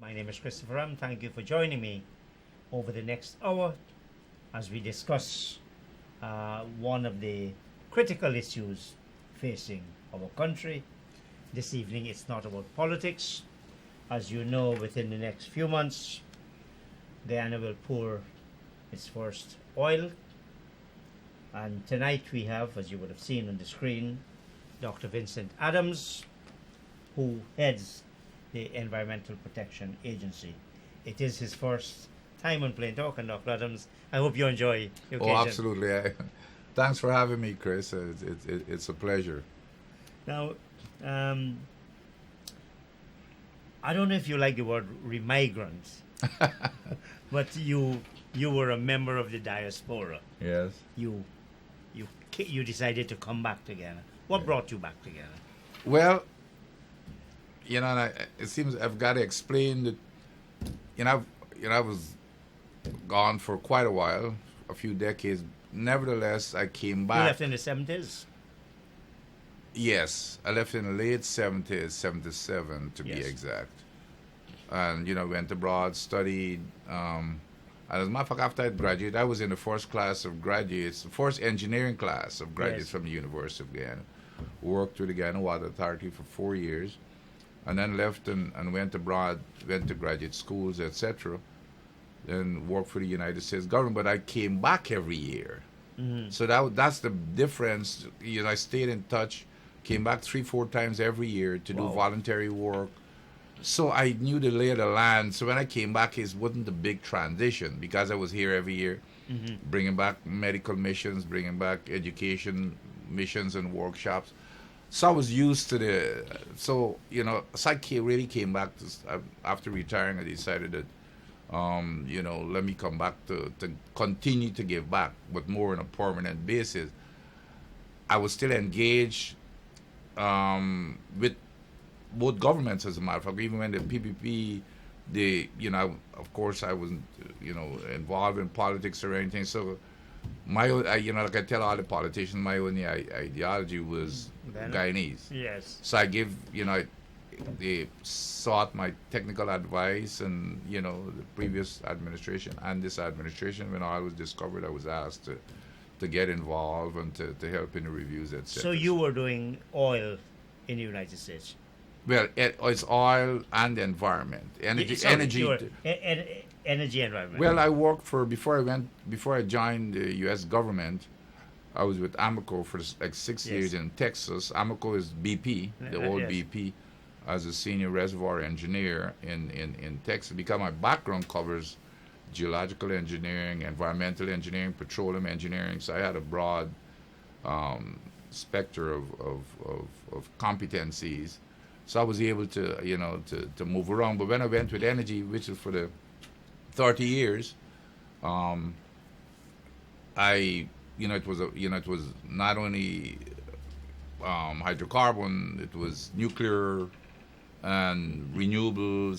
My name is Christopher Ram. Thank you for joining me over the next hour as we discuss one of the critical issues facing our country. This evening, it's not about politics. As you know, within the next few months, Guyana will pour its first oil. And tonight we have, as you would have seen on the screen, Dr. Vincent Adams, who heads the Environmental Protection Agency. It is his first time on Plain Talk, and Dr. Adams, I hope you enjoy the occasion. Oh, absolutely. Thanks for having me, Chris. It's a pleasure. Now, I don't know if you like the word remigrant, but you were a member of the diaspora. Yes. You decided to come back to Ghana. What brought you back to Ghana? Well, it seems I've got to explain that. I was gone for quite a while, a few decades. Nevertheless, I came back. You left in the 70s? Yes, I left in the late 70s, 77 to be exact. And, went abroad, studied. And as a matter of fact, after I graduated, I was in the first class of graduates, the first engineering class of graduates from the University of Guyana. Worked with the Guyana Water Authority for 4 years. And then left and went abroad, went to graduate schools, etc. Then worked for the United States government. But I came back every year. Mm-hmm. So that's the difference. I stayed in touch, came back 3-4 times every year to do voluntary work. So I knew the lay of the land. So when I came back, it wasn't a big transition because I was here every year, bringing back medical missions, bringing back education missions and workshops. So I was used to so I really came back after retiring. I decided that, let me come back to continue to give back, but more on a permanent basis. I was still engaged with both governments, as a matter of fact. Even when the PPP, of course, I wasn't, involved in politics or anything. So my, like I tell all the politicians, my only ideology was Guyanese. Yes. So I give, they sought my technical advice, and the previous administration and this administration. When I was discovered, I was asked to get involved and to help in the reviews, etc. So you were doing oil in the United States. Well, it's oil and environment, energy, energy environment. Well, I worked before I joined the U.S. government. I was with Amoco for like 6 years in Texas. Amoco is BP, the old BP, as a senior reservoir engineer in Texas. Because my background covers geological engineering, environmental engineering, petroleum engineering. So I had a broad spectrum of competencies. So I was able to, to move around. But when I went with energy, which is for the 30 years, it was not only hydrocarbon, it was nuclear and renewable,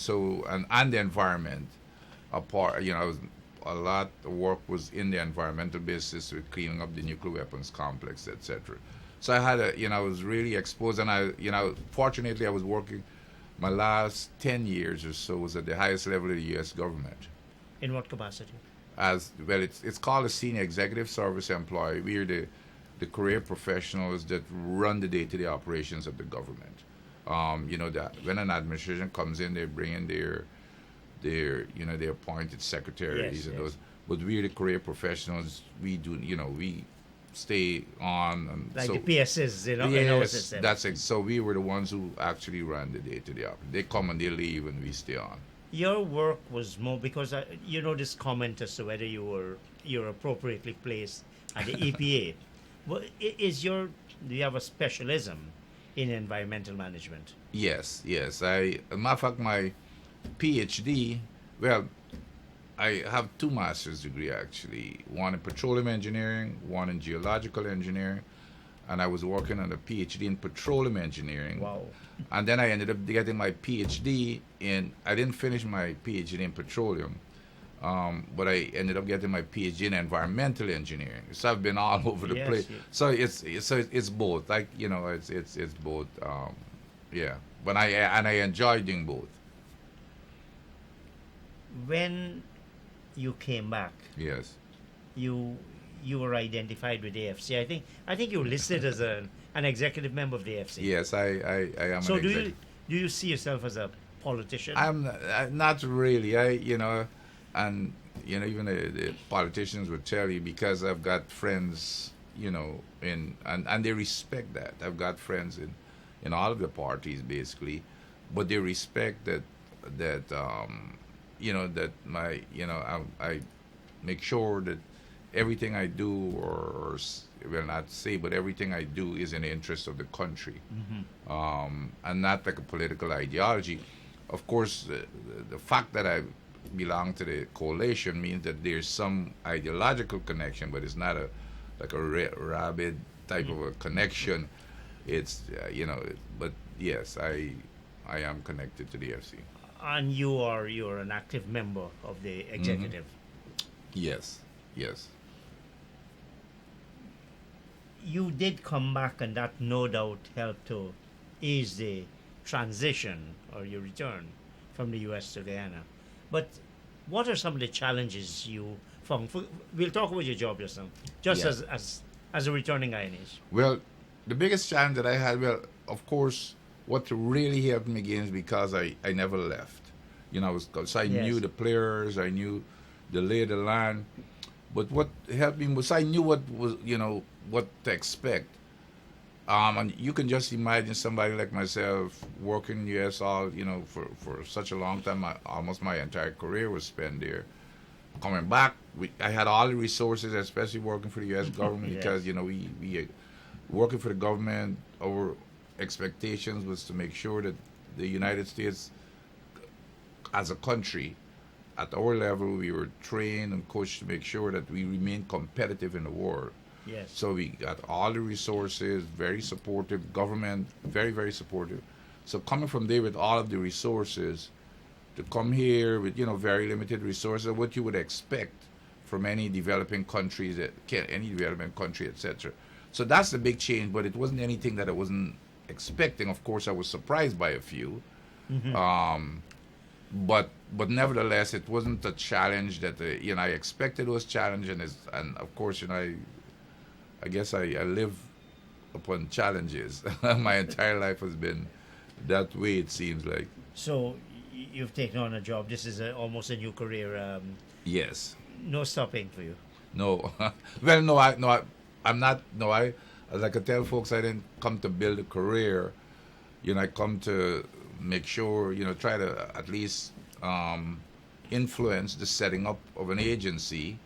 and the environment. A lot of work was in the environmental basis with cleaning up the nuclear weapons complex, etc. So I had I was really exposed, and fortunately I was working. My last 10 years or so was at the highest level of the U.S. government. In what capacity? As well, it's called a senior executive service employee. We're the career professionals that run the day-to-day operations of the government. That when an administration comes in, they bring in their appointed secretaries and those. But we're the career professionals. We do, we stay on, and like the PSs, in our system. That's it. So we were the ones who actually ran the day-to-day operation. They come and they leave, and we stay on. Your work was more because this comment as to whether you're appropriately placed at the EPA. Well, do you have a specialism in environmental management? Yes. As a matter of fact, my PhD, well, I have 2 master's degree actually, one in petroleum engineering, one in geological engineering, and I was working on a PhD in petroleum engineering. Wow. And then I ended up getting my PhD I didn't finish my PhD in petroleum, but I ended up getting my PhD in environmental engineering. So I've been all over the place. Yes. So it's both, like, it's both, yeah. But I enjoy doing both. when you came back, Yes. you you were identified with the AFC. I think you were listed as an executive member of the AFC. Yes, I am So an exec. do you see yourself as a politician? Not really. And even the politicians would tell you because I've got friends, and they respect that. I've got friends in all of the parties basically, but they respect that my, I make sure that everything I do, well, not say, but everything I do is in the interest of the country, and not like a political ideology. Of course, the fact that I belong to the coalition means that there's some ideological connection, but it's not like a rabid type of a connection. It's but yes, I am connected to the FC. And you're an active member of the executive. Yes, yes. You did come back, and that no doubt helped to ease the transition or your return from the U.S. to Guyana. But what are some of the challenges you found? We'll talk about your job just now, just Yeah. as a returning Guyanese. Well, the biggest challenge that I had, well, of course, what really helped me again is because I never left. Because I Yes. knew the players, I knew the lay of the land. But what helped me was I knew what to expect. And you can just imagine somebody like myself working in the U.S. for such a long time. Almost my entire career was spent there. Coming back, I had all the resources, especially working for the U.S. government, Yes. because we working for the government. Our expectations was to make sure that the United States, as a country, at our level, we were trained and coached to make sure that we remain competitive in the world. Yes. So we got all the resources, very supportive government, very, very supportive. So coming from there with all of the resources, to come here with very limited resources, what you would expect from any developing countries, any development country, etc. So that's the big change, but it wasn't anything that I wasn't expecting. Of course, I was surprised by a few, but nevertheless, it wasn't a challenge that I expected was challenge, and of course, I guess I live upon challenges. My entire life has been that way. It seems like. So you've taken on a job. This is almost a new career. Yes. No stopping for you. No. Well, no. I'm not. No. Like I tell folks, I didn't come to build a career. I come to make sure. Try to at least influence the setting up of an agency.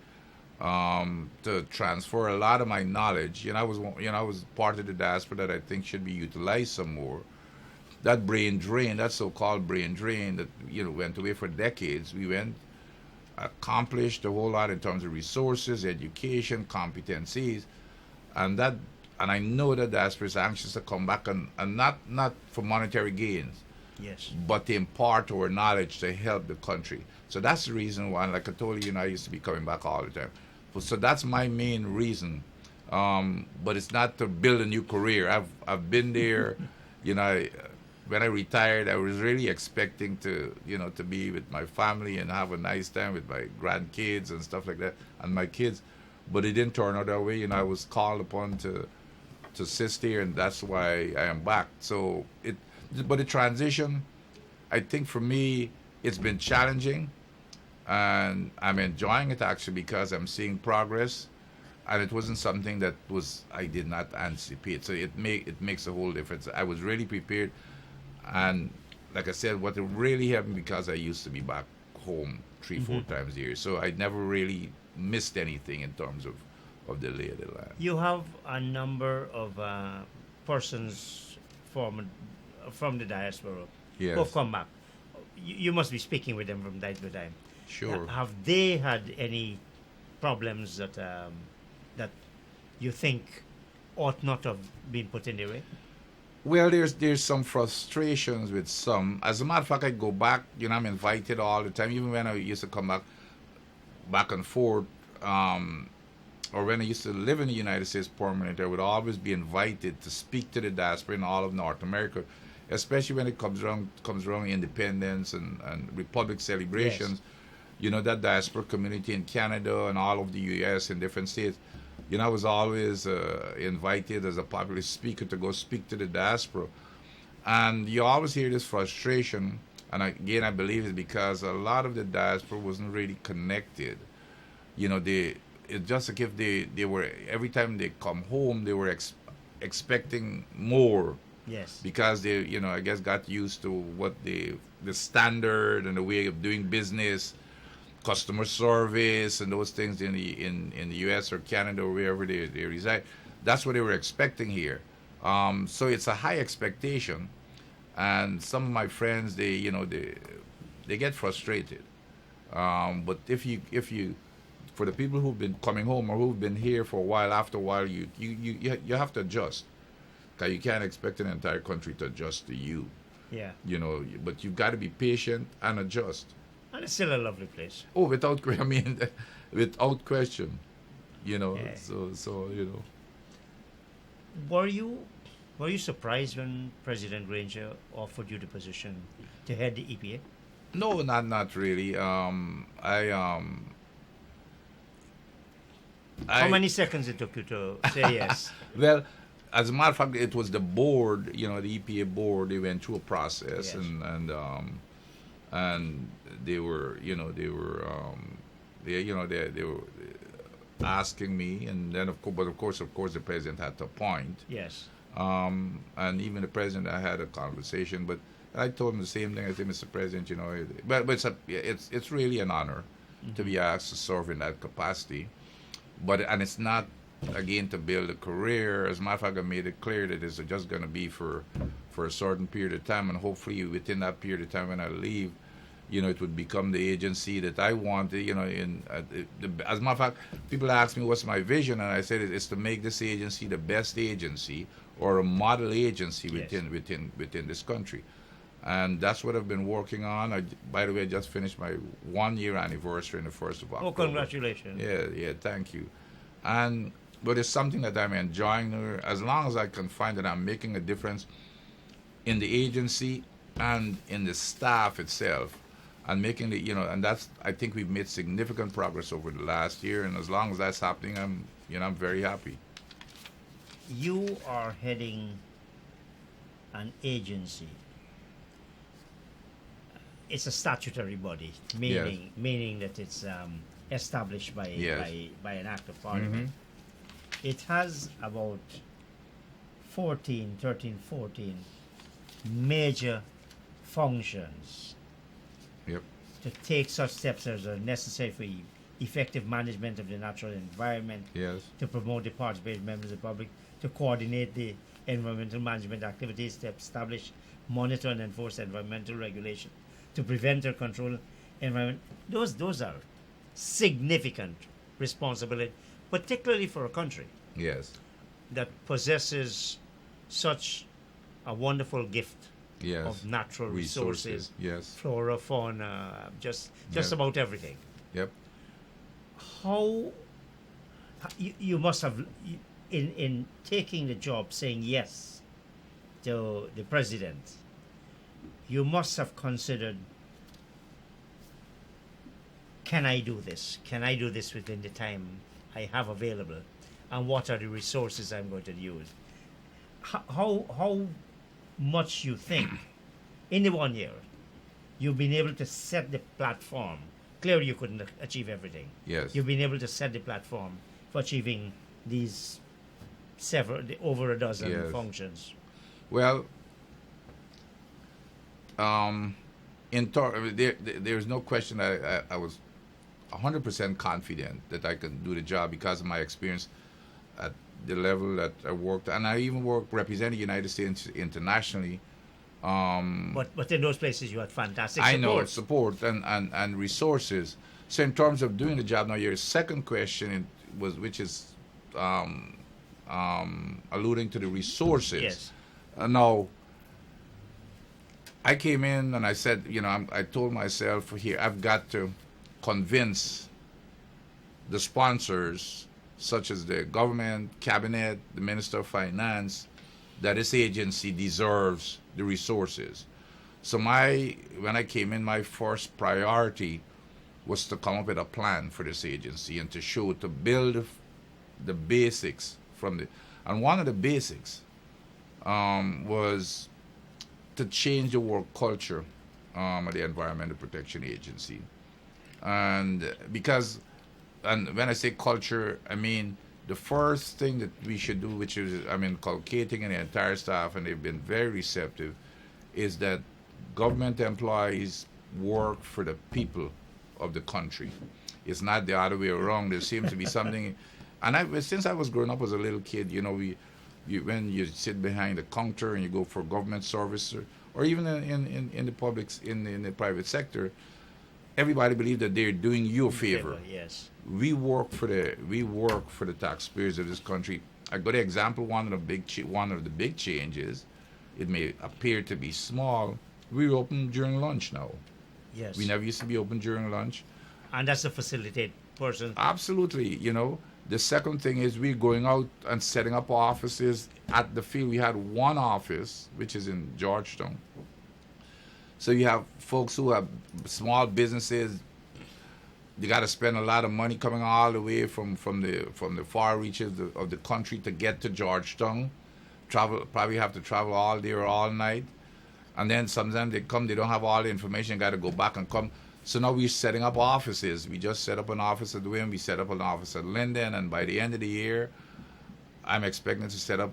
To transfer a lot of my knowledge. I was part of the diaspora that I think should be utilized some more. That brain drain, that so-called brain drain that went away for decades. We went, accomplished a whole lot in terms of resources, education, competencies, and I know that diaspora is anxious to come back and not for monetary gains, Yes. but to impart our knowledge to help the country. So that's the reason why, like I told you, I used to be coming back all the time. So that's my main reason. But it's not to build a new career. I've been there. When I retired, I was really expecting to be with my family and have a nice time with my grandkids and stuff like that, and my kids. But it didn't turn out that way. I was called upon to assist here, and that's why I am back. So but the transition, I think for me, it's been challenging, and I'm enjoying it actually because I'm seeing progress, and it wasn't something that I did not anticipate. So it makes a whole difference. I was really prepared, and like I said, what really happened because I used to be back home 3-4 times a year, so I never really missed anything in terms of the lay of the land. You have a number of persons from the diaspora Yes. who have come back. You must be speaking with them from time to time. Sure. Have they had any problems that you think ought not have been put in their way? Well, there's some frustrations with some. As a matter of fact, I go back. I'm invited all the time. Even when I used to come back and forth, or when I used to live in the United States permanently, I would always be invited to speak to the diaspora in all of North America, especially when it comes around independence and republic celebrations. that diaspora community in Canada and all of the U.S. in different states. I was always invited as a popular speaker to go speak to the diaspora. And you always hear this frustration. And again, I believe it's because a lot of the diaspora wasn't really connected. It's just like if they were, every time they come home, they were expecting more. Yes. Because they, I guess got used to what the standard and the way of doing business, customer service, and those things in the U.S. or Canada or wherever they reside. That's what they were expecting here. So it's a high expectation, and some of my friends they get frustrated. But if you for the people who've been coming home or who've been here for a while, after a while you have to adjust. Because you can't expect an entire country to adjust to you. Yeah. But you've got to be patient and adjust. And it's still a lovely place. Oh, without question. Yeah. So. Were you surprised when President Granger offered you the position to head the EPA? No, not really. How many seconds it took you to say yes? Well, as a matter of fact, it was the board, the EPA board. They went through a process, Yes. and they were they were asking me, and then of course, the president had to appoint. Yes. And even the president, I had a conversation, but I told him the same thing. I said, Mr. President, but it's really an honor to be asked to serve in that capacity. And it's not, again, to build a career. As a matter of fact, I made it clear that it's just going to be for a certain period of time, and hopefully within that period of time when I leave, it would become the agency that I want. As a matter of fact, people ask me what's my vision, and I said it's to make this agency the best agency or a model agency within this country. And that's what I've been working on. By the way, I just finished my 1-year anniversary on the 1st of October. Oh, congratulations. Yeah, thank you. But it's something that I'm enjoying. As long as I can find that I'm making a difference in the agency and in the staff itself, and making and I think we've made significant progress over the last year. And as long as that's happening, I'm very happy. You are heading an agency. It's a statutory body, meaning that it's established by an act of parliament. Mm-hmm. It has about 14 major functions. Yep. To take such steps as are necessary for effective management of the natural environment. Yes. To promote the participation of members of the public, to coordinate the environmental management activities, to establish, monitor, and enforce environmental regulation, to prevent or control environment. Those are significant responsibility, particularly for a country. Yes. That possesses such a wonderful gift. Yes. Of natural resources. Yes. Flora, fauna, just Yep. about everything. Yep. How you must have, in taking the job, saying yes to the president, you must have considered, can I do this? Can I do this within the time I have available? And what are the resources I'm going to use? How much you think in the 1 year you've been able to set the platform? Clearly you couldn't achieve everything. Yes. You've been able to set the platform for achieving these over a dozen Yes. functions. Well, there's no question that I was 100% confident that I could do the job because of my experience at the level that I worked, and I even worked representing the United States internationally. But in those places you had fantastic I support. know support and resources. So in terms of doing the job, now your second question which is alluding to the resources. Yes. Now, I came in and I said, I told myself here, I've got to convince the sponsors, such as the government, cabinet, the Minister of Finance, that this agency deserves the resources. So when I came in, my first priority was to come up with a plan for this agency and to build the basics from the, and one of the basics was to change the work culture of the Environmental Protection Agency. And because, and when I say culture, I mean the first thing that we should do, which is, I mean, inculcating in the entire staff, and they've been very receptive, is that government employees work for the people of the country. It's not the other way around. There seems to be something, and since I was growing up as a little kid, you know, when you sit behind the counter and you go for government service, or even in the public, in the private sector, everybody believes that they're doing you a favor. Yes. We work for the taxpayers of this country. A good example, one of the big changes, it may appear to be small. We're open during lunch now. Yes. We never used to be open during lunch. And that's a facilitate person. Absolutely, you know. The second thing is we're going out and setting up offices at the field. We had one office, which is in Georgetown. So you have folks who have small businesses. They got to spend a lot of money coming all the way from the far reaches of the country to get to Georgetown. Probably have to travel all day or all night. And then sometimes they come, they don't have all the information, got to go back and come. So now we're setting up offices. We just set up an office at Wynn, we set up an office at Linden, and by the end of the year, I'm expecting to set up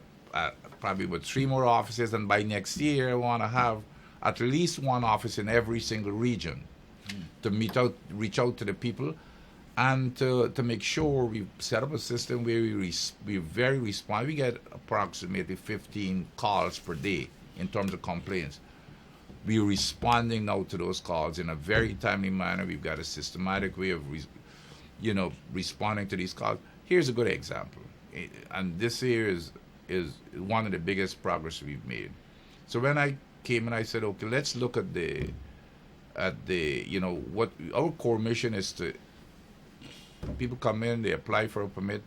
probably with 3 more offices, and by next year, I want to have at least one office in every single region to reach out to the people, and to make sure we set up a system where we're very responsive. We get approximately 15 calls per day in terms of complaints. We're responding now to those calls in a very timely manner. We've got a systematic way of, responding to these calls. Here's a good example, and this here is one of the biggest progress we've made. So when I came and I said, okay, let's look at what our core mission is to. People come in, they apply for a permit.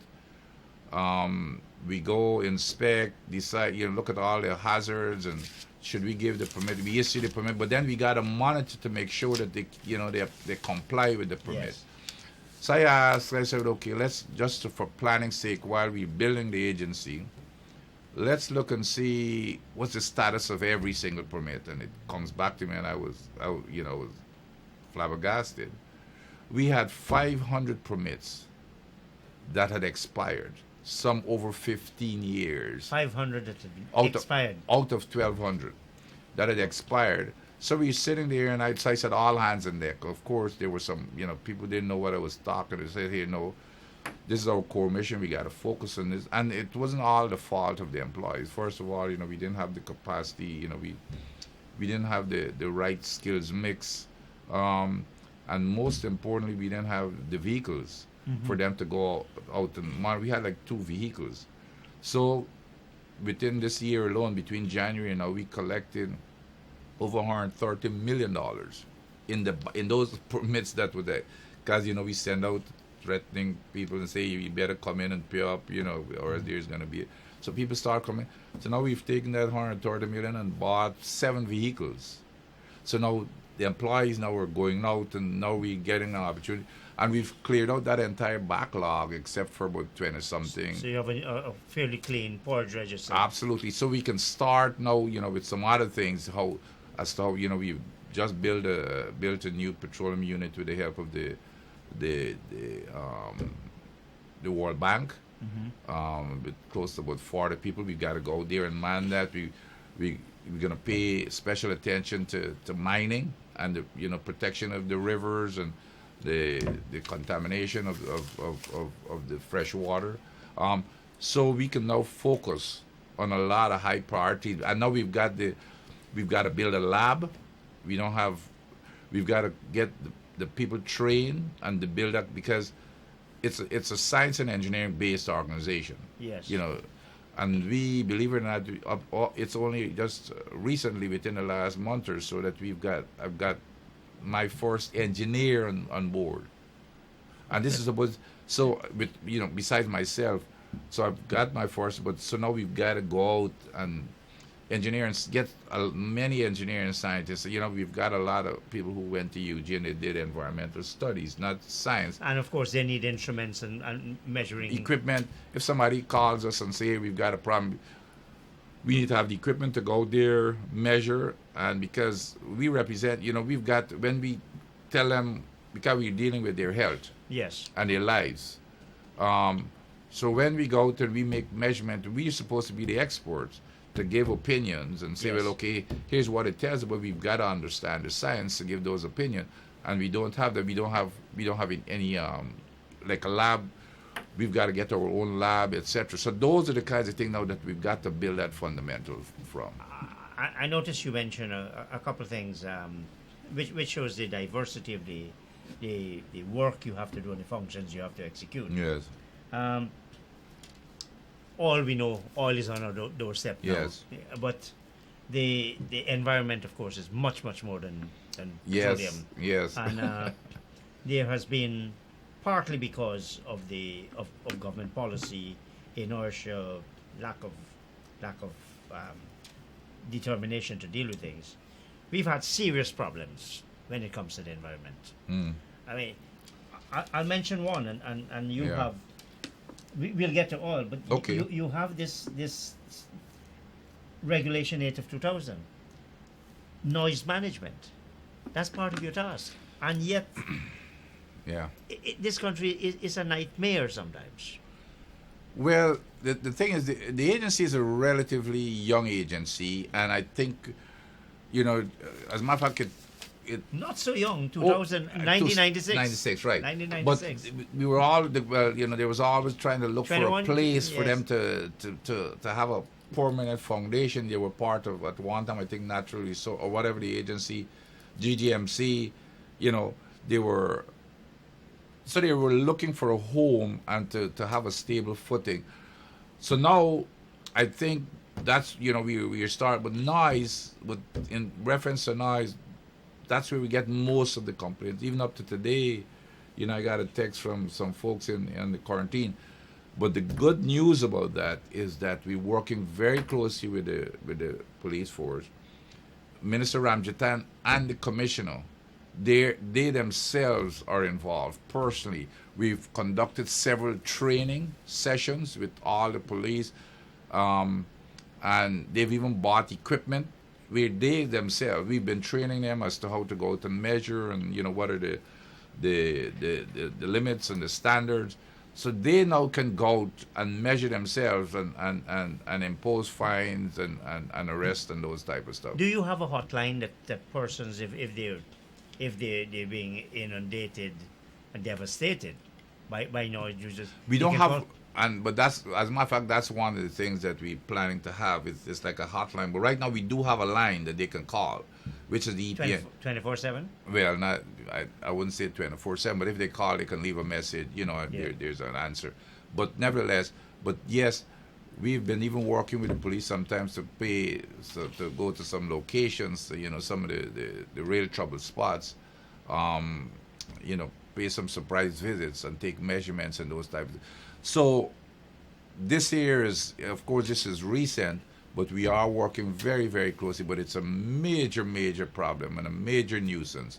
We go inspect, decide, look at all the hazards, and should we give the permit? We issue the permit, but then we got to monitor to make sure that they comply with the permit. Yes. So I said, okay, let's just for planning sake, while we're building the agency, let's look and see what's the status of every single permit. And it comes back to me, and I was flabbergasted. We had 500 permits that had expired, some over 15 years. 500 that had expired. Out of 1,200 that had expired. So we were sitting there, and I said, all hands on deck. Of course, there were some, people didn't know what I was talking. They said, hey, no, this is our core mission. We got to focus on this. And it wasn't all the fault of the employees. First of all, we didn't have the capacity. We didn't have the right skills mix. And most importantly, we didn't have the vehicles for them to go out and we had like 2 vehicles. So within this year alone, between January and now, we collected over $130 million in those permits that were there. Because, we send out threatening people and say, you better come in and pay up, or there's going to be. So people start coming. So now we've taken that $130 million and bought 7 vehicles. So now the employees now are going out, and now we're getting an opportunity. And we've cleared out that entire backlog except for about 20-something. So you have a fairly clean purge register. Absolutely. So we can start now, with some other things, how we've just built a new petroleum unit with the help of the World Bank. With close to about 40 people. We got to go there and man that. We're going to pay special attention to mining and the protection of the rivers and the contamination of the fresh water. So we can now focus on a lot of high priorities. And now we've got to build a lab. We've got to get the people trained and to build up, because it's a science and engineering based organization. Yes. And we, believe it or not, it's only just recently, within the last month or so, that I've got my first engineer on board. And this is about, so with, besides myself, so I've got my first, but so now we've got to go out and engineers get many engineering scientists. You know, we've got a lot of people who went to UG and they did environmental studies, not science. And of course, they need instruments and measuring Equipment. If somebody calls us and say, hey, we've got a problem, we need to have the equipment to go there, measure, and because we represent, you know, we've got, when we tell them, because we're dealing with their health Yes. and their lives. So when we go out and we make measurement, we're supposed to be the experts to give opinions and say, Yes. well, okay, here's what it tells, but we've got to understand the science to give those opinions. And we don't have that. We don't have any like a lab. We've got to get our own lab, etc. So those are the kinds of things now that we've got to build that fundamental from. I noticed you mentioned a couple of things, which shows the diversity of the work you have to do and the functions you have to execute. Yes. All we know, oil is on our doorstep now. Yes. But the environment, of course, is much more than Yes. petroleum. Yes. And there has been, partly because of the of government policy, inertia, lack of determination to deal with things, we've had serious problems when it comes to the environment. Mm. I mean, I'll mention one, and you Yeah. have. We'll get to all, but Okay. you have this regulation 8 of 2000, noise management. That's part of your task, and yet Yeah. this country is a nightmare sometimes. Well, the thing is, the agency is a relatively young agency, and I think, you know, as a matter of fact, Not so young, 2000, 1996. 96, right. 1996. But we were all, well, you know, there was always trying to look for a 21, place for yes. them to have a permanent foundation. They were part of, at one time, I think, Naturally So, or whatever the agency, GGMC, you know, they were looking for a home and to have a stable footing. So now, I think that's, you know, we start with noise, in reference to noise, that's where we get most of the complaints. Even up to today, you know, I got a text from some folks in the quarantine. But the good news about that is that we're working very closely with the police force, Minister Ramjatan and the commissioner. They themselves are involved personally. We've conducted several training sessions with all the police, and they've even bought equipment where they themselves, we've been training them as to how to go out and measure and, you know, what are the limits and the standards. So they now can go out and measure themselves and impose fines and arrest and those type of stuff. Do you have a hotline that persons, if they're being inundated and devastated by noise users? We don't can have, call- but that's, as a matter of fact, that's one of the things that we're planning to have. It's like a hotline. But right now we do have a line that they can call, which is the EPA. 24/7. Well, not, I wouldn't say 24/7, but if they call, they can leave a message. You know, Yeah. there's an answer. But nevertheless, but yes, we've been even working with the police sometimes to to go to some locations, you know, some of the real trouble spots, you know, pay some surprise visits and take measurements and those types. So this year is, of course, this is recent, but we are working very, very closely. But it's a major problem and a major nuisance.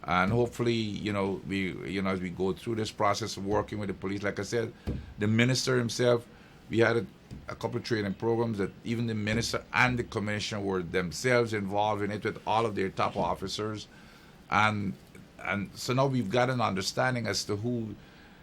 And hopefully, you know, as we go through this process of working with the police, like I said, the minister himself, we had a couple of training programs that even the minister and the commissioner were themselves involved in it with all of their top officers. And so now we've got an understanding as to who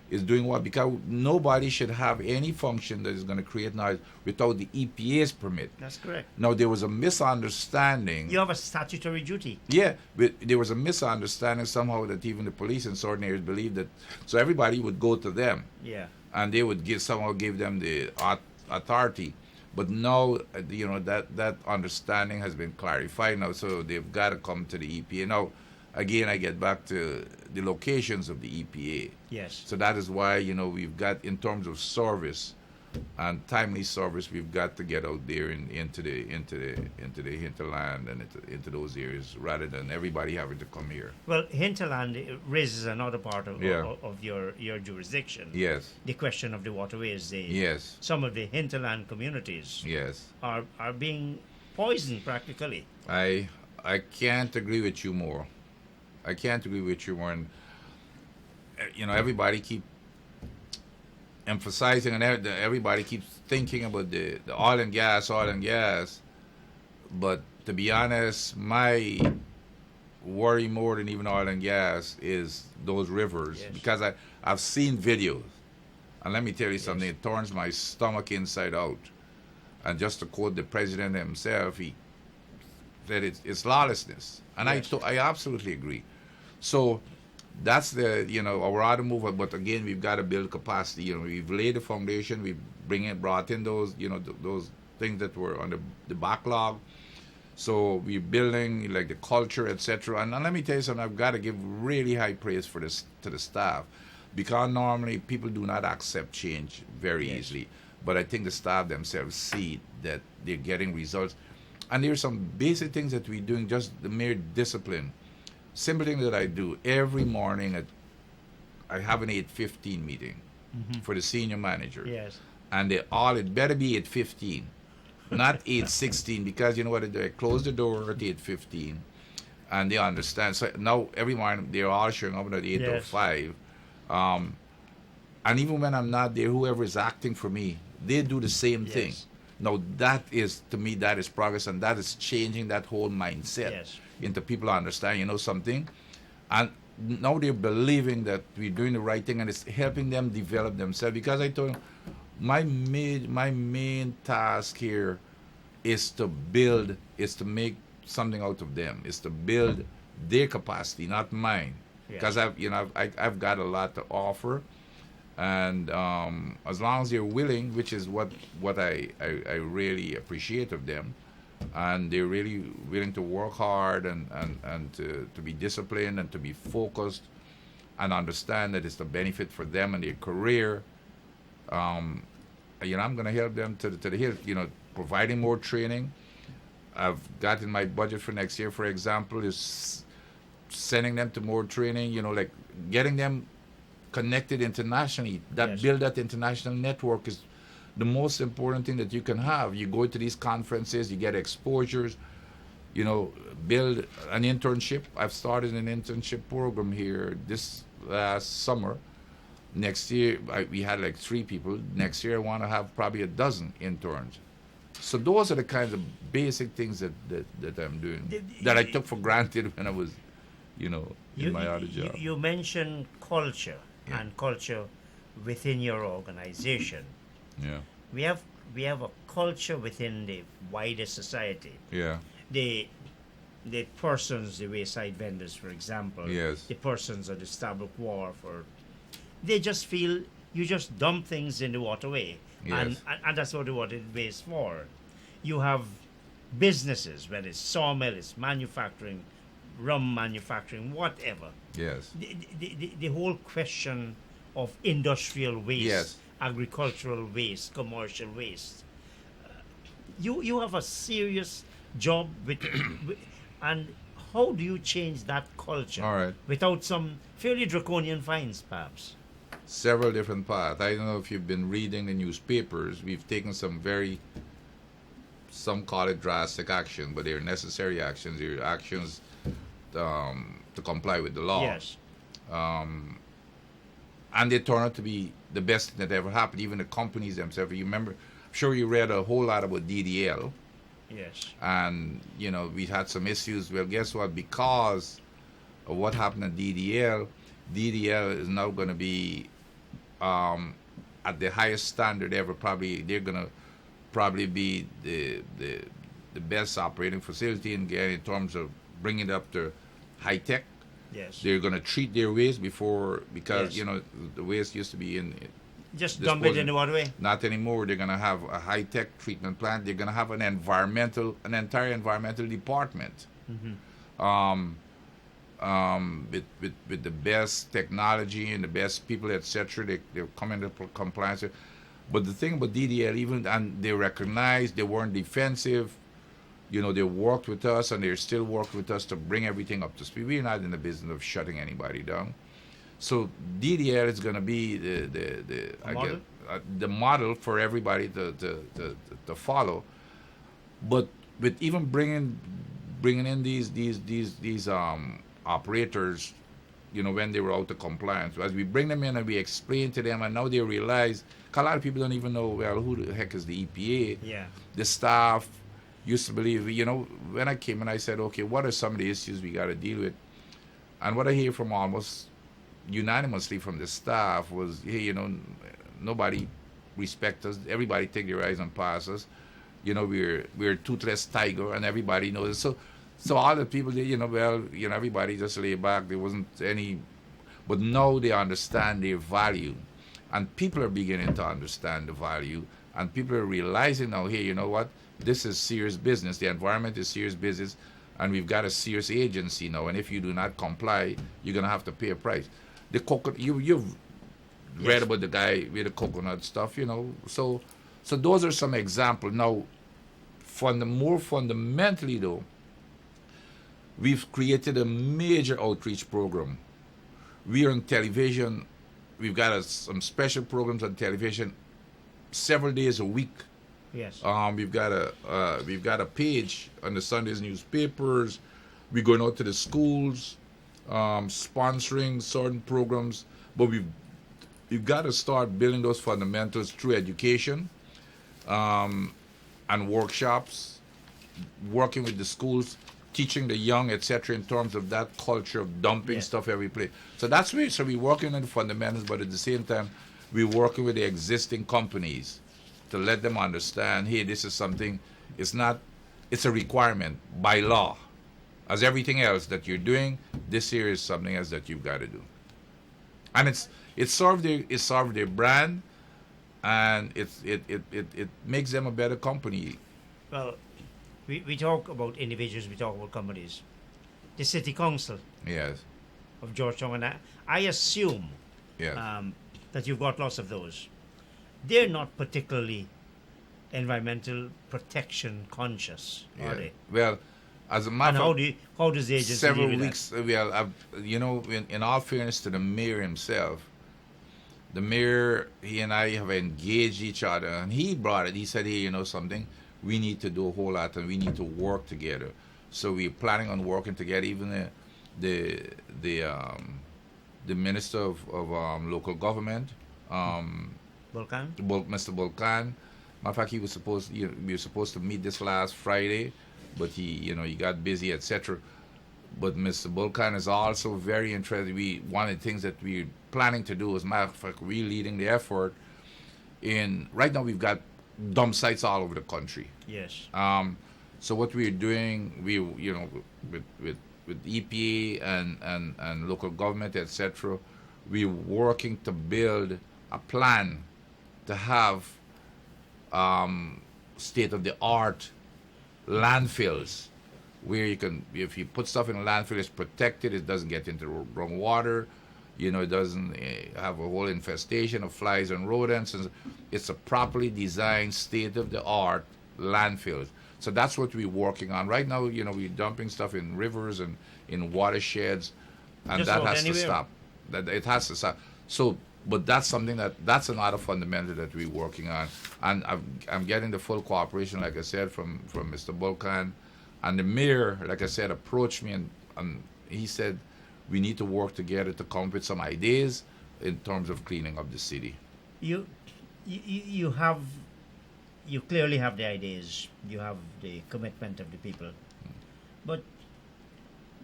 is doing what, because nobody should have any function that is going to create noise without the EPA's permit. That's correct. Now, there was a misunderstanding. You have a statutory duty. Yeah, but there was a misunderstanding somehow that even the police in certain areas believed that, so everybody would go to them. Yeah. And they would somehow give them the authority. But now, you know, that understanding has been clarified now, so they've got to come to the EPA. Now, again, I get back to the locations of the EPA. Yes. So that is why, you know, we've got, in terms of service and timely service, we've got to get out there into the hinterland and into those areas rather than everybody having to come here. Well, hinterland raises another part of Yeah. of your jurisdiction. Yes. The question of the waterways. Yes. Some of the hinterland communities Yes. are being poison practically. I can't agree with you more. I can't agree with you more. And everybody keep emphasizing, and everybody keeps thinking about the oil and gas. But to be honest, my worry more than even oil and gas is those rivers, Yes. because I've seen videos, and let me tell you something, Yes. it turns my stomach inside out. And just to quote the president himself, he said it's lawlessness, and Yes. I absolutely agree. So that's our other move. But again, we've got to build capacity. We've laid the foundation. We've brought in those those things that were on the backlog. So we're building like the culture, etc. And let me tell you something. I've got to give really high praise for this to the staff, because normally people do not accept change very Yes. easily. But I think the staff themselves see that they're getting results. And there's some basic things that we're doing, just the mere discipline. Simple thing that I do every morning. I have an 8:15 meeting for the senior manager, Yes. and it better be 8:15, not 8:16, because you know what I do? I close the door at 8:15, and they understand. So now every morning they're all showing up at 8:05. And even when I'm not there, whoever is acting for me, they do the same thing. Yes. Now that is, to me, that is progress, and that is changing that whole mindset Yes. into people understand, something. And now they're believing that we're doing the right thing, and it's helping them develop themselves. Because I told them, my main task here is to make something out of them, is to build their capacity, not mine. Yes. Because I've got a lot to offer, and as long as they're willing, which is what I really appreciate of them, and they're really willing to work hard and to be disciplined and to be focused and understand that it's the benefit for them and their career. I'm going to help them to the hill, providing more training. I've got in my budget for next year, for example, is sending them to more training, like getting them connected internationally. That Yes. build that international network is the most important thing that you can have. You go to these conferences, you get exposures, build an internship. I've started an internship program here this last summer. Next year, we had like 3 people. Next year, I want to have probably a dozen interns. So those are the kinds of basic things that I'm doing, that I took for granted when I was, in my other job. You mentioned culture, Yeah. and culture within your organization. Yeah, We have a culture within the wider society. yeah, The persons, the wayside vendors, for example. Yes. The persons at the Starbuck Wharf, they just feel you just dump things in the waterway, Yes. and that's what the waterway is for. You have businesses, whether it's sawmill, it's manufacturing, rum manufacturing, whatever. yes, The whole question of industrial waste, Yes. agricultural waste, commercial waste. You have a serious job and how do you change that culture All right. without some fairly draconian fines, perhaps? Several different paths. I don't know if you've been reading the newspapers. We've taken some call it drastic action, but they're necessary actions. They're actions to comply with the law. Yes. And they turn out to be the best thing that ever happened. Even the companies themselves. You remember, I'm sure you read a whole lot about DDL. Yes. And, we had some issues. Well, guess what? Because of what happened at DDL is now going to be at the highest standard ever. Probably they're going to be the best operating facility in terms of bringing it up to high tech. Yes. They're going to treat their waste because Yes. the waste used to be in. Just dump it in the waterway. Not anymore. They're going to have a high tech treatment plant. They're going to have an entire environmental department. Mm-hmm. With the best technology and the best people, etc. They're coming to compliance. But the thing about DDL, and they recognized they weren't defensive. They worked with us, and they're still working with us to bring everything up to speed. We're not in the business of shutting anybody down. So DDL is going to be the model for everybody to follow. But with even bringing in these operators, when they were out of compliance. As we bring them in and we explain to them, and now they realize, 'cause a lot of people don't even know, well, who the heck is the EPA? Yeah. The staff used to believe, when I came and I said, okay, what are some of the issues we got to deal with? And what I hear from almost unanimously from the staff was, hey, nobody respect us. Everybody take their eyes and pass us. We're a toothless tiger, and everybody knows it. So all the people, everybody just lay back. There wasn't any, but now they understand their value, and people are beginning to understand the value, and people are realizing now, hey, you know what? This is serious business. The environment is serious business, and we've got a serious agency now. And if you do not comply, you're gonna have to pay a price. The coconut, you've read about the guy with the coconut stuff, So those are some examples. Now, more fundamentally though, we've created a major outreach program. We are on television. We've got some special programs on television, several days a week. Yes. We've got a page on the Sunday's newspapers. We're going out to the schools, sponsoring certain programs. But we've got to start building those fundamentals through education, and workshops, working with the schools, teaching the young, etc., in terms of that culture of dumping stuff every place. So that's where, we're working on the fundamentals, but at the same time, we're working with the existing companies to let them understand, hey, this is something, it's a requirement by law. As everything else that you're doing, this here is something else that you've got to do. And it served their brand, and it makes them a better company. Well, we talk about individuals, we talk about companies. The city council Yes. of Georgetown, and I assume Yes. that you've got lots of those. They're not particularly environmental protection conscious, are they? Well, as a matter And of how does the agency several deal with weeks, well, in all fairness to the mayor himself, the mayor, he and I have engaged each other, and he brought it. He said, hey, something, we need to do a whole lot, and we need to work together. So we're planning on working together. Even the minister of local government, Volcan? Mr. Volcan. Matter of fact, we were supposed to meet this last Friday, but he got busy, etc. But Mr. Volcan is also very interested. One of the things that we're planning to do is, matter of fact, we're leading the effort. Right now, we've got dump sites all over the country. Yes. So what we're doing, with EPA and local government, etc., we're working to build a plan to have state-of-the-art landfills where if you put stuff in a landfill, it's protected, it doesn't get into wrong water, it doesn't have a whole infestation of flies and rodents. And it's a properly designed state-of-the-art landfills. So that's what we're working on. Right now, we're dumping stuff in rivers and in watersheds, and Just that about has to anywhere. stop. It has to stop. So, but that's something that's another fundamental that we're working on, and I'm getting the full cooperation, like I said, from Mr. Volcan, and the mayor, like I said, approached me and he said we need to work together to come up with some ideas in terms of cleaning up the city. You clearly have the ideas, you have the commitment of the people, but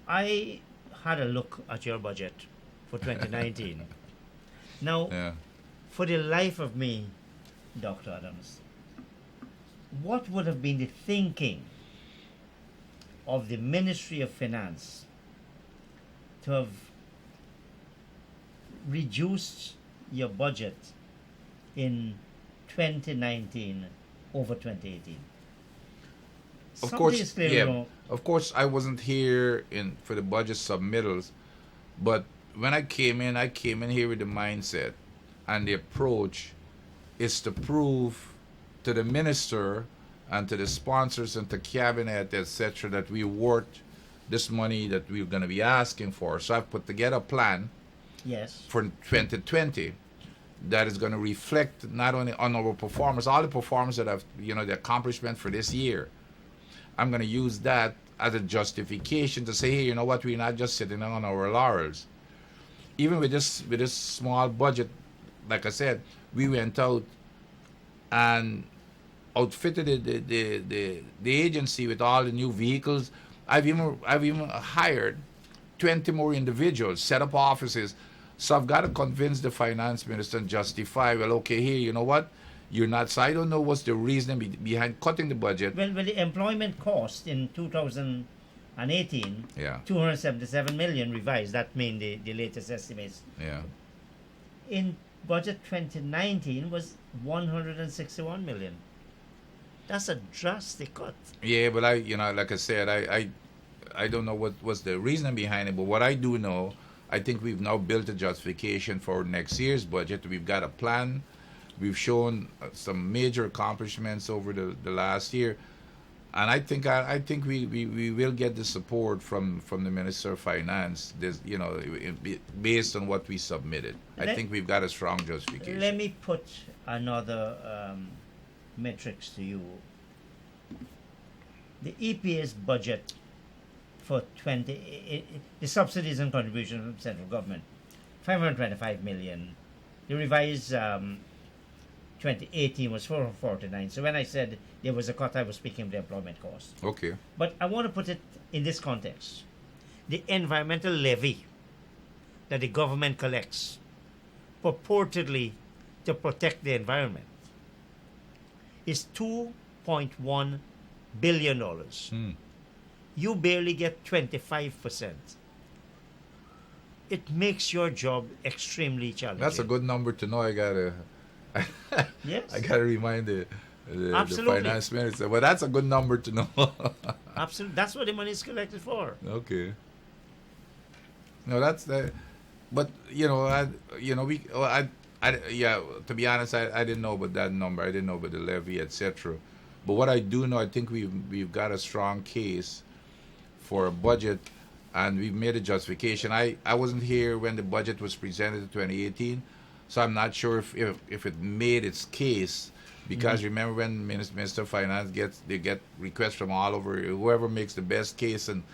I had a look at your budget for 2019. Now, Yeah. for the life of me, Dr. Adams, what would have been the thinking of the Ministry of Finance to have reduced your budget in 2019 over 2018? Of Something course, is clearly wrong. Of course, I wasn't here for the budget submittals, but when I came in here with the mindset and the approach is to prove to the minister and to the sponsors and to cabinet, etc., that we worth this money that we're going to be asking for. So I've put together a plan Yes. for 2020 that is going to reflect not only on our performance, all the performance that I've, the accomplishment for this year, I'm going to use that as a justification to say, hey, you know what, we're not just sitting on our laurels. Even with this small budget, like I said, we went out and outfitted the agency with all the new vehicles. I've even hired 20 more individuals, set up offices. So I've got to convince the finance minister and justify, well, okay, here, you know what? You're not, so I don't know what's the reason behind cutting the budget. Well, the employment cost in 2018, Yeah, 277 million revised. That means the latest estimates. yeah. In budget 2019 was 161 million. That's a drastic cut. Yeah, but like I said, I don't know what was the reason behind it, but what I do know, I think we've now built a justification for next year's budget. We've got a plan. We've shown some major accomplishments over the last year, and I think we will get the support from the Minister of Finance. This, based on what we submitted, I think we've got a strong justification. Let me put another metrics to you. The EPA's budget for the subsidies and contributions from central government, 525 million. The revised 2018 was 449. So when I said there was a cut, I was speaking of the employment cost. Okay. But I want to put it in this context. The environmental levy that the government collects purportedly to protect the environment is $2.1 billion. You barely get 25%. It makes your job extremely challenging. That's a good number to know. Yes. I gotta remind the Absolutely. finance minister. But that's a good number to know. Absolutely. That's what the money is collected for. Okay. No, that's the. But to be honest, I didn't know about that number. I didn't know about the levy, etc. But what I do know, I think we've got a strong case for a budget, and we've made a justification. I wasn't here when the budget was presented in 2018, so I'm not sure if it made its case, because remember when Minister of Finance get requests from all over, whoever makes the best case and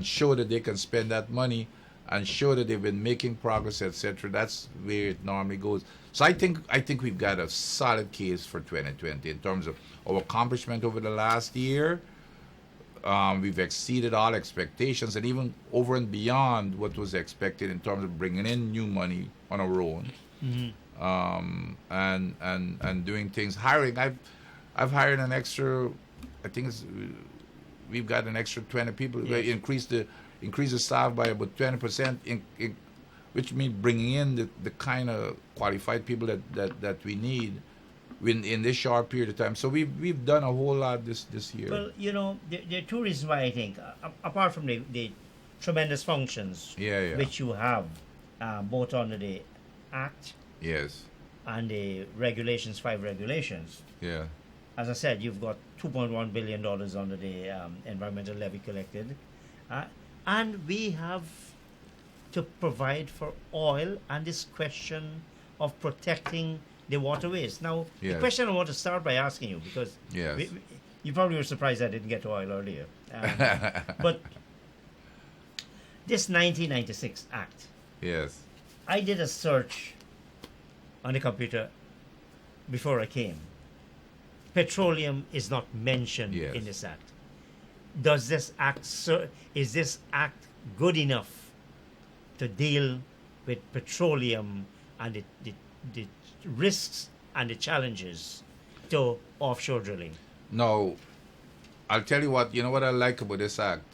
show that they can spend that money and show that they've been making progress, etc. That's where it normally goes. So I think we've got a solid case for 2020 in terms of our accomplishment over the last year. We've exceeded all expectations, and even over and beyond what was expected in terms of bringing in new money on our own, and doing things. Hiring, I've hired an extra. I think we've got an extra 20 people. Yes. Increase the staff by about 20%, which means bringing in the kind of qualified people that we need in this short period of time. So we've done a whole lot this year. Well, there are two reasons why I think, apart from the tremendous functions which you have, both under the Act Yes. and the regulations, 5 regulations. Yeah. As I said, you've got $2.1 billion under the environmental levy collected. And we have to provide for oil and this question of protecting the waterways. Now, the question I want to start by asking you, because you probably were surprised I didn't get to oil earlier. But this 1996 Act, Yes. I did a search on the computer before I came. Petroleum is not mentioned in this Act. Does this Act, is this Act good enough to deal with petroleum and the risks and the challenges to offshore drilling? No, I'll tell you what. You know what I like about this Act?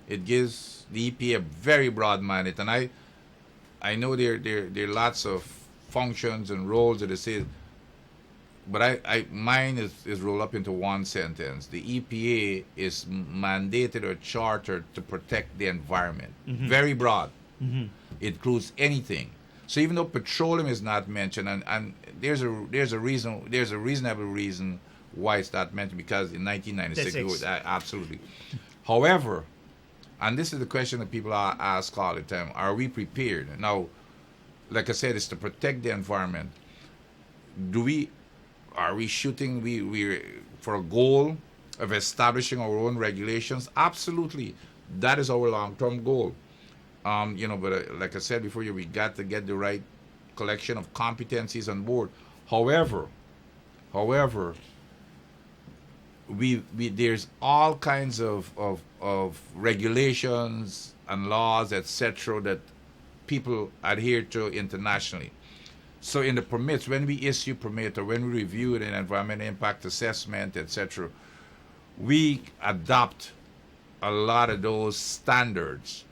It gives the EPA a very broad mandate, and I know there are lots of functions and roles that it says, but mine is rolled up into one sentence. The EPA is mandated or chartered to protect the environment. Very broad. It includes anything. So even though petroleum is not mentioned, and there's a reasonable reason why it's not mentioned, because in 1996 it was absolutely. However, and this is the question that people ask all the time: are we prepared? Now, like I said, it's to protect the environment. Are we shooting we for a goal of establishing our own regulations? Absolutely. That is our long-term goal. But like I said before, we got to get the right collection of competencies on board. However, we there's all kinds of regulations and laws, etc., that people adhere to internationally. So in the permits, when we issue permit or when we review an environmental impact assessment, etc., we adopt a lot of those standards.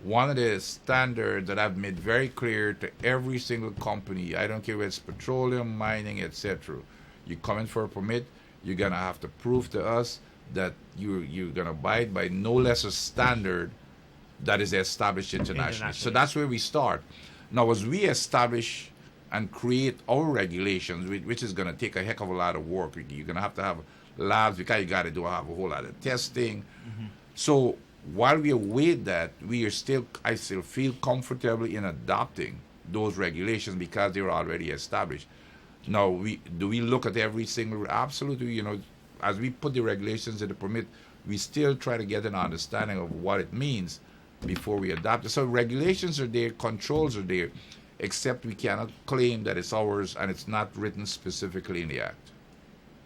One of the standards that I've made very clear to every single company, I don't care whether it's petroleum, mining, etc., you come in for a permit, you're gonna have to prove to us that you're gonna abide by no less a standard that is established internationally. So that's where we start. Now, as we establish and create our regulations, which is going to take a heck of a lot of work. You're going to have labs because you got to have a whole lot of testing. Mm-hmm. So while we await that, I still feel comfortable in adopting those regulations because they're already established. Now, do we look at every single? Absolutely. As we put the regulations in the permit, we still try to get an understanding of what it means before we adopt it. So regulations are there, controls are there, except we cannot claim that it's ours and it's not written specifically in the Act.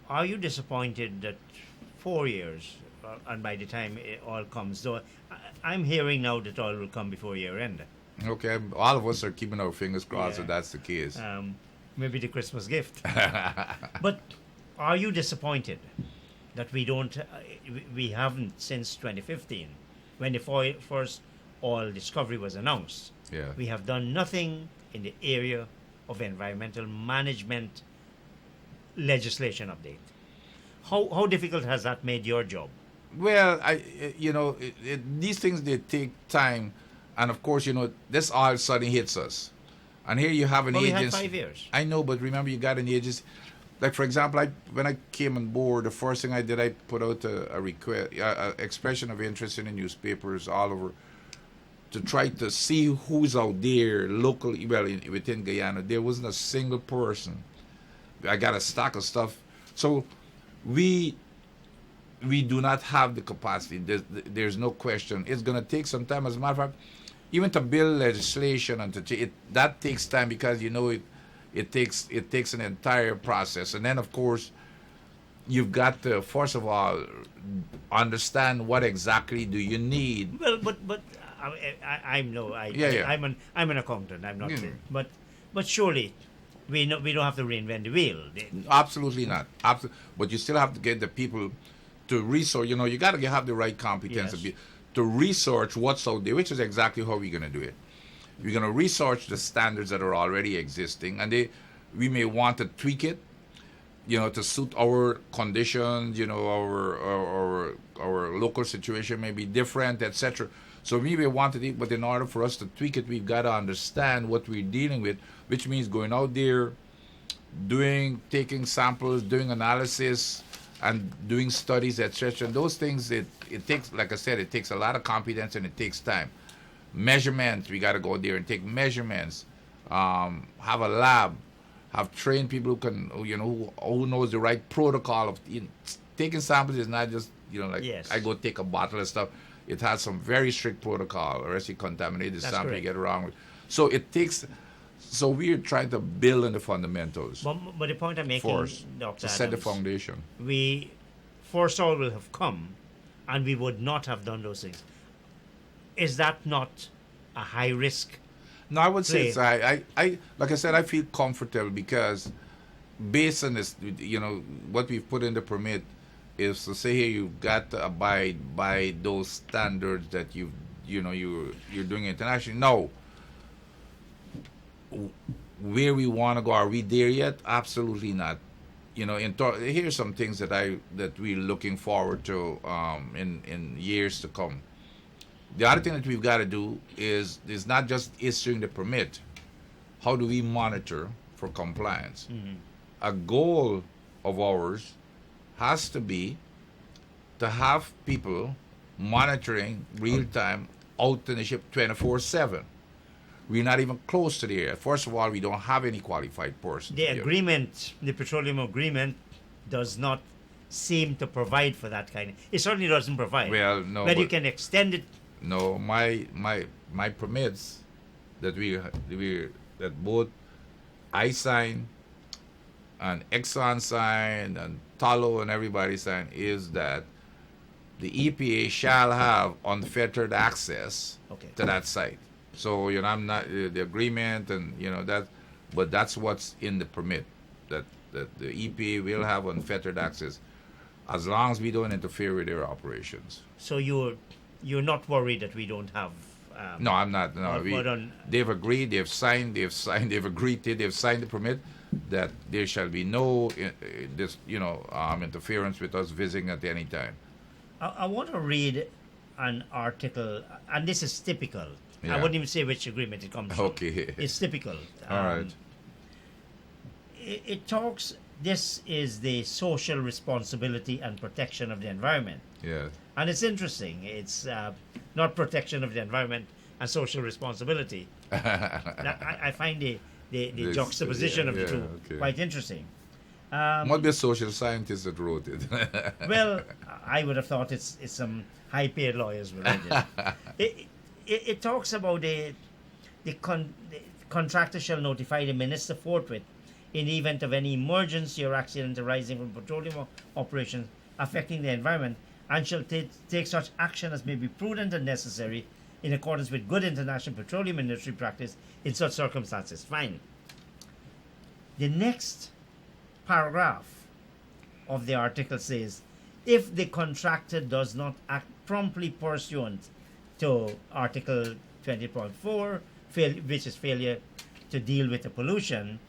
Are you disappointed that 4 years, and by the time it all comes, though I'm hearing now that all will come before year end? Okay, all of us are keeping our fingers crossed if that's the case. Maybe the Christmas gift. But are you disappointed that we haven't since 2015, when the first oil discovery was announced? Yeah. We have done nothing in the area of environmental management legislation update. How difficult has that made your job? Well, these things, they take time, and of course, this all suddenly hits us, and here you have an agency. We had 5 years. I know, but remember, you got an agency. Like, for example, when I came on board, the first thing I did, I put out a request, expression of interest in the newspapers all over, to try to see who's out there locally, within Guyana. There wasn't a single person. I got a stack of stuff. So we do not have the capacity. There's no question. It's going to take some time. As a matter of fact, even to build legislation and that takes time, because it takes an entire process. And then, of course, you've got to, first of all, understand what exactly do you need. Well, but I'm an accountant. I'm not. But surely, we don't have to reinvent the wheel. Absolutely not. But you still have to get the people to research. You got to have the right competence to research what's out there, which is exactly how we're going to do it. We're going to research the standards that are already existing, and we may want to tweak it, to suit our conditions. Our local situation may be different, etc. So we may want to, but in order for us to tweak it, we've got to understand what we're dealing with, which means going out there, taking samples, doing analysis, and doing studies, etc. And those things, it takes, like I said, it takes a lot of competence and it takes time. Measurements, we got to go there and take measurements, have a lab, have trained people who can, who knows the right protocol of taking samples. Is not just, I go take a bottle of stuff. It has some very strict protocol, or else you contaminate the sample, you get it wrong. So it takes. So we're trying to build on the fundamentals. But the point I'm making, Dr. to set the foundation. First oil will have come, and we would not have done those things. Is that not a high risk? No, I would say it's I like I said, I feel comfortable because based on this, what we've put in the permit is to say here you've got to abide by those standards that you're doing internationally. Now, where we want to go, are we there yet? Absolutely not. Here's some things that we're looking forward to in years to come. The other thing that we've got to do is not just issuing the permit. How do we monitor for compliance? Mm-hmm. A goal of ours has to be to have people monitoring real time out in the ship 24/7. We're not even close to there. First of all, we don't have any qualified persons. The agreement, the petroleum agreement, does not seem to provide for that kind. It certainly doesn't provide. Well, no. But you can extend it. No, my permits that that both I sign and Exxon sign and Talo and everybody sign is that the EPA shall have unfettered access Okay. to that site. So I'm not the agreement and that, but that's what's in the permit that the EPA will have unfettered access as long as we don't interfere with their operations. So you're not worried that we don't have. No, I'm not. No, they've agreed. They've signed. They've agreed. They've signed the permit that there shall be no interference with us visiting at any time. I want to read an article, and this is typical. I Yeah. wouldn't even say which agreement it comes from. Okay. It's typical. All right. It talks. This is the social responsibility and protection of the environment. Yeah. And it's interesting. It's not protection of the environment and social responsibility. I find the juxtaposition of the two quite interesting. Must be a social scientist that wrote it. Well, I would have thought it's some high-paid lawyers who wrote it. It talks about the contractor shall notify the minister forthwith in the event of any emergency or accident arising from petroleum operations affecting the environment, and shall take such action as may be prudent and necessary in accordance with good international petroleum industry practice in such circumstances. Fine. The next paragraph of the article says, if the contractor does not act promptly pursuant to Article 20.4, which is failure to deal with the pollution,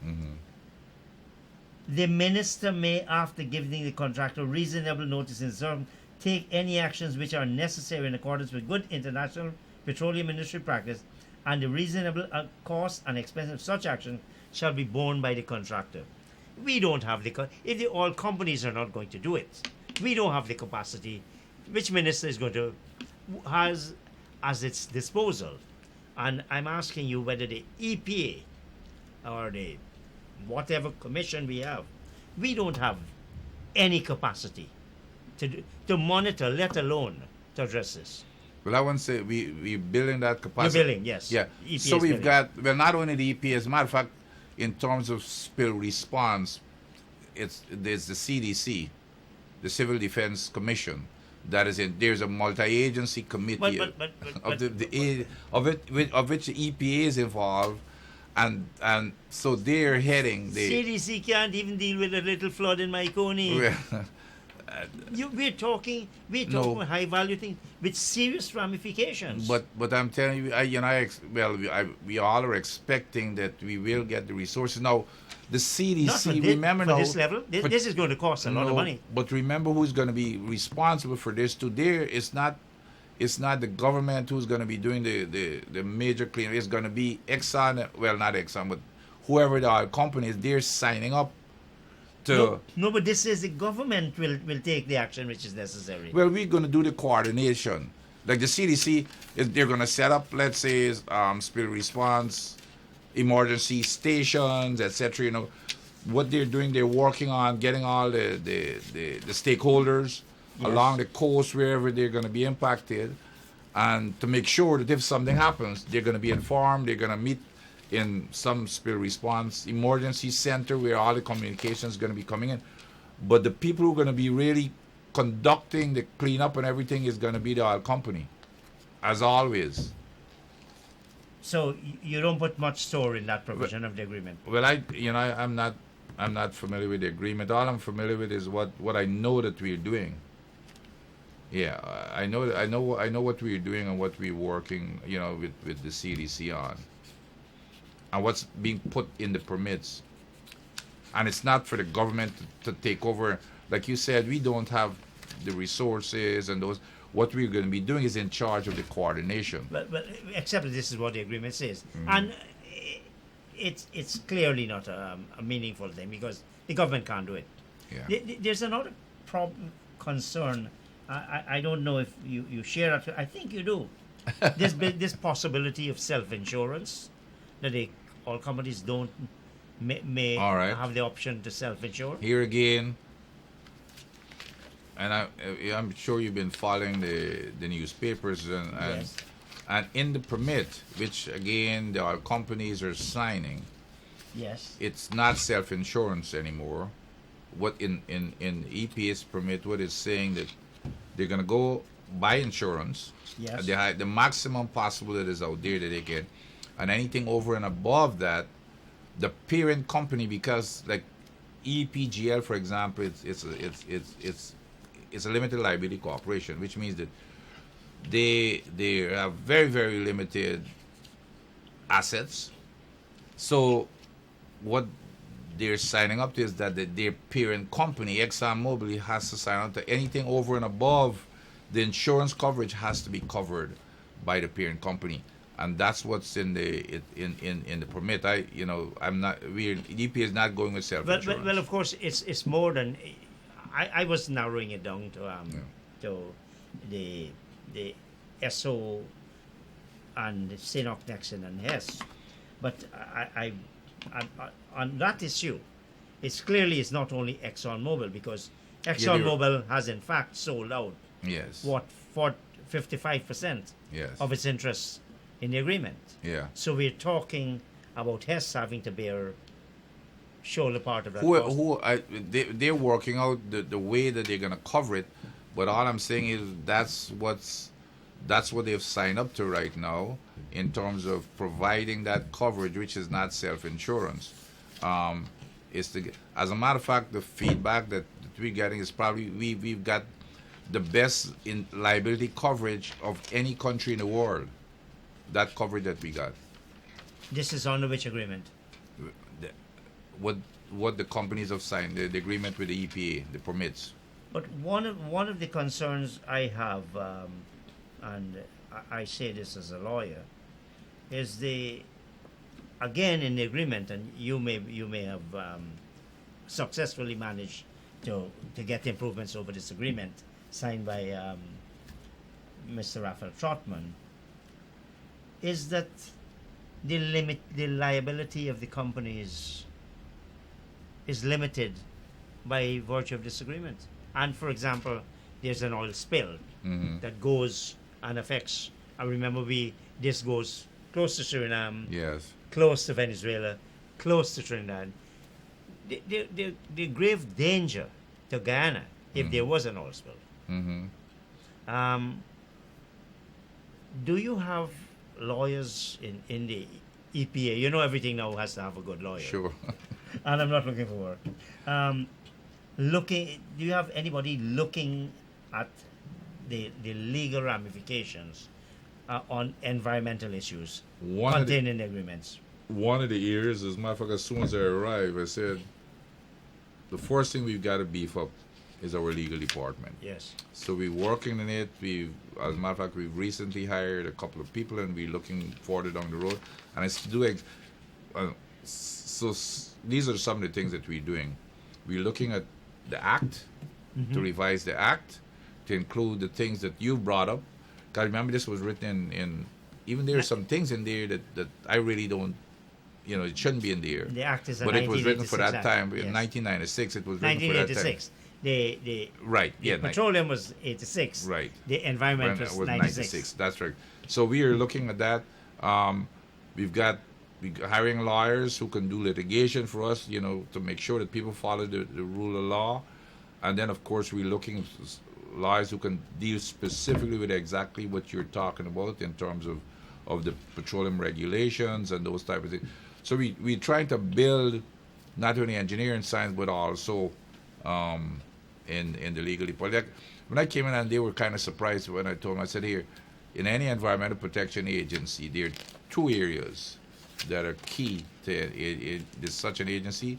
the minister may, after giving the contractor reasonable notice in terms, take any actions which are necessary in accordance with good international petroleum industry practice, and the reasonable cost and expense of such action shall be borne by the contractor. We don't have if the oil companies are not going to do it, we don't have the capacity. Which minister is going to has at its disposal? And I'm asking you whether the EPA or the whatever commission we have, we don't have any capacity to monitor, let alone to address this. Well, I want to say we building that capacity. You're building, yes. Yeah. EPA So is we've building. got not only the EPA, as a matter of fact, in terms of spill response, there's the CDC, the Civil Defense Commission, that is in. There's a multi-agency committee of which the EPA is involved, and so they're heading the CDC can't even deal with a little flood in Maiconi. We're talking No. high value things with serious ramifications. But I'm telling you, we all are expecting that we will get the resources. Now, the CDC, not for remember for now, this level. This is going to cost a lot of money. But remember who's going to be responsible for this too. It's not the government who's going to be doing the major cleanup. It's going to be Exxon, well, not Exxon, but whoever the oil companies, they're signing up to. No, but this is the government will take the action which is necessary. Well, we're going to do the coordination. Like the CDC, they're going to set up, let's say, spill response, emergency stations, etc. What they're doing, they're working on getting all the stakeholders along the coast wherever they're going to be impacted, and to make sure that if something happens, they're going to be informed. They're going to meet in some spill response emergency center where all the communication is going to be coming in. But the people who are going to be really conducting the cleanup and everything is going to be the oil company, as always. So you don't put much store in that provision of the agreement. Well, I'm not familiar with the agreement. All I'm familiar with is what I know that we're doing. Yeah, I know what we're doing and what we're working, with the CDC on, and what's being put in the permits. And it's not for the government to take over. Like you said, we don't have the resources and those. What we're going to be doing is in charge of the coordination. But except that this is what the agreement says, and it's clearly not a meaningful thing because the government can't do it. Yeah. There's another concern. I don't know if you share it. I think you do. This possibility of self-insurance that all companies may All right. have the option to self-insure. Here again, And I'm sure you've been following the newspapers Yes. and in the permit, which again the oil companies are signing, Yes. it's not self-insurance anymore. What in EPA's permit, what it's saying that they're gonna go buy insurance. Yes. The maximum possible that is out there that they get, and anything over and above that, the parent company, because like EPGL, for example, it's a limited liability corporation, which means that they have very very limited assets. So what they're signing up to is that their parent company, ExxonMobil, has to sign up to anything over and above the insurance coverage has to be covered by the parent company, and that's what's in the permit. I'm not. EPA is not going with self insurance. Well, of course, it's more than. I was narrowing it down to the SO and Sinop, Nexon, and Hess, but I on that issue, it's not only ExxonMobil, because ExxonMobil has in fact sold out Yes. for 55% Yes. of its interests in the agreement. Yeah. So we're talking about Hess having to shoulder part of that cost. They're working out the way that they're gonna cover it, but all I'm saying is that's what they've signed up to right now in terms of providing that coverage, which is not self-insurance. As a matter of fact, the feedback that we're getting is probably we've got the best in liability coverage of any country in the world. That coverage that we got. This is under which agreement? What the companies have signed, the agreement with the EPA, the permits. But one of the concerns I have, and I say this as a lawyer, is again in the agreement, and you may have successfully managed to get improvements over this agreement signed by Mr. Raphael Trotman, is that the liability of the companies is limited by virtue of this agreement. And for example, there's an oil spill that goes and affects. I remember this goes close to Suriname, Yes. close to Venezuela, close to Trinidad. The grave danger to Guyana if there was an oil spill. Do you have lawyers in the EPA? You know, everything now has to have a good lawyer. Sure. And I'm not looking for work. Do you have anybody looking at the legal ramifications on environmental issues contained in the agreements? One of the areas, as a matter of fact, as soon as I arrived, I said, the first thing we've got to beef up is our legal department. Yes. So we're working on it. As a matter of fact, we've recently hired a couple of people, and we're looking further down the road. And it's these are some of the things that we're doing. We're looking at the act, to revise the act, to include the things that you brought up. Because remember, this was written in even there are some things in there that I really don't, it shouldn't be in there. The act is a but it was written for that act. time. Yes. In 1996, it was written for that time. 1986. The Right, yeah. petroleum was 86. Right. The environment was 96. That's right. So we are looking at that. We're hiring lawyers who can do litigation for us, to make sure that people follow the rule of law. And then, of course, we're looking at lawyers who can deal specifically with exactly what you're talking about in terms of the petroleum regulations and those type of things. So we're trying to build not only engineering science, but also in the legal department. When I came in, and they were kind of surprised when I told them, I said, here, in any environmental protection agency, there are two areas that are key to such an agency.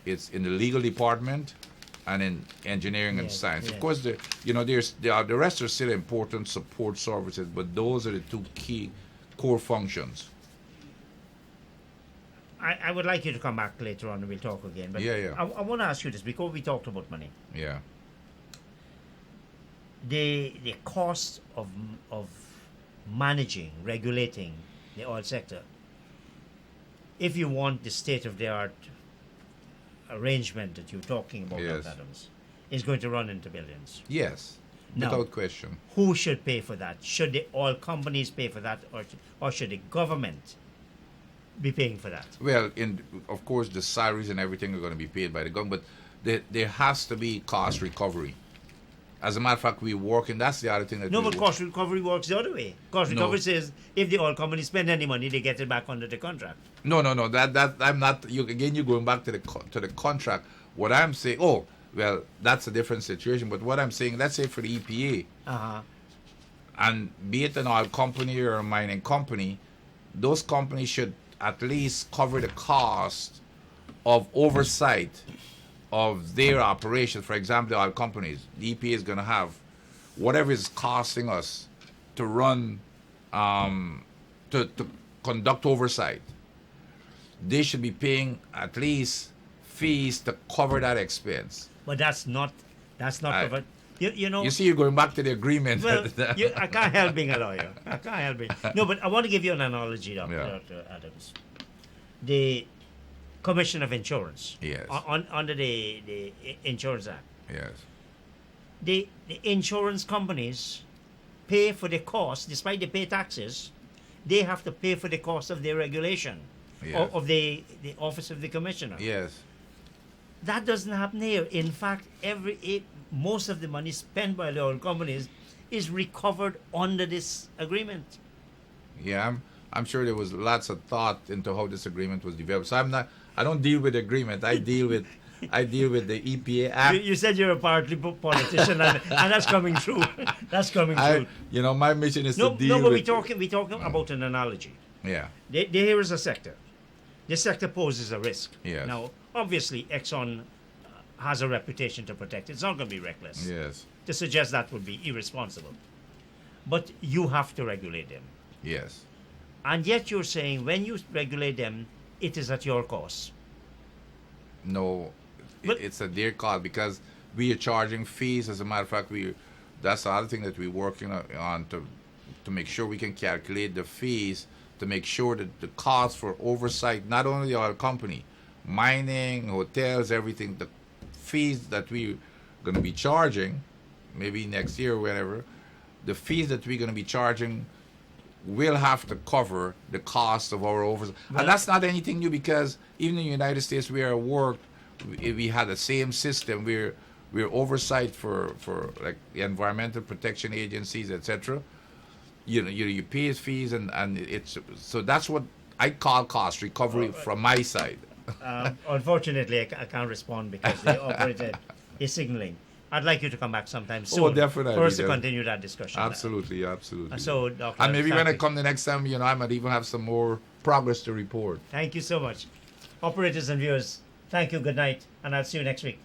It's in the legal department and in engineering and science. Yes. Of course, the rest are still important support services, but those are the two key core functions. I would like you to come back later on and we'll talk again. But Yeah. I want to ask you this, because we talked about money. Yeah. The cost of managing, regulating the oil sector, if you want the state-of-the-art arrangement that you're talking about, Yes. Adams, is going to run into billions. Yes, Now, without question. who should pay for that? Should the oil companies pay for that, or should the government be paying for that? Well, of course, the salaries and everything are going to be paid by the government, but there has to be cost recovery. As a matter of fact, we work, and that's the other thing that No, we but work. cost recovery works the other way. Cost No. recovery says if the oil company spend any money, they get it back under the contract. No. That I'm not. You're going back to the contract. What I'm saying. Oh, well, that's a different situation. But what I'm saying, let's say for the EPA, Uh-huh. and be it an oil company or a mining company, those companies should at least cover the cost of oversight of their operations. For example, the oil companies, the EPA is going to have whatever is costing us to run, to conduct oversight. They should be paying at least fees to cover that expense. But that's not covered. You know. You see, you're going back to the agreement. Well, I can't help being a lawyer. I can't help it. No, but I want to give you an analogy, Dr. Adams. The Commission of Insurance. Yes. Under the Insurance Act. Yes. The insurance companies pay for the cost, despite they pay taxes, they have to pay for the cost of their regulation Yes. of the Office of the Commissioner. Yes. That doesn't happen here. In fact, most of the money spent by the oil companies is recovered under this agreement. Yeah, I'm sure there was lots of thought into how this agreement was developed. So I don't deal with the agreement. I deal with the EPA Act. You said you're a partly politician, and that's coming true. That's coming true. My mission is No, to deal but with. we're talking about an analogy. Yeah. Here is a sector. This sector poses a risk. Yes. Now, obviously, Exxon has a reputation to protect. It's not going to be reckless. Yes. To suggest that would be irresponsible. But you have to regulate them. Yes. And yet you're saying when you regulate them, it is at your cost. No, But- it's a dear call because we are charging fees. As a matter of fact, that's the other thing that we're working on to make sure we can calculate the fees to make sure that the cost for oversight, not only the oil company, mining, hotels, everything, the fees that we're going to be charging, maybe next year or whenever, the fees that we're going to be charging will have to cover the cost of our oversight. Well- And that's not anything new because even in the United States where I worked, we had the same system. We're oversight for like the environmental protection agencies, etc. You pay fees and it's so that's what I call cost recovery from my side. Unfortunately, I can't respond because the operator is signaling. I'd like you to come back sometime soon. Oh, definitely, For us to definitely. continue that discussion. Absolutely. So, Dr. And maybe when I thank you. come the next time, I might even have some more progress to report. Thank you so much. Operators and viewers, thank you, good night, and I'll see you next week.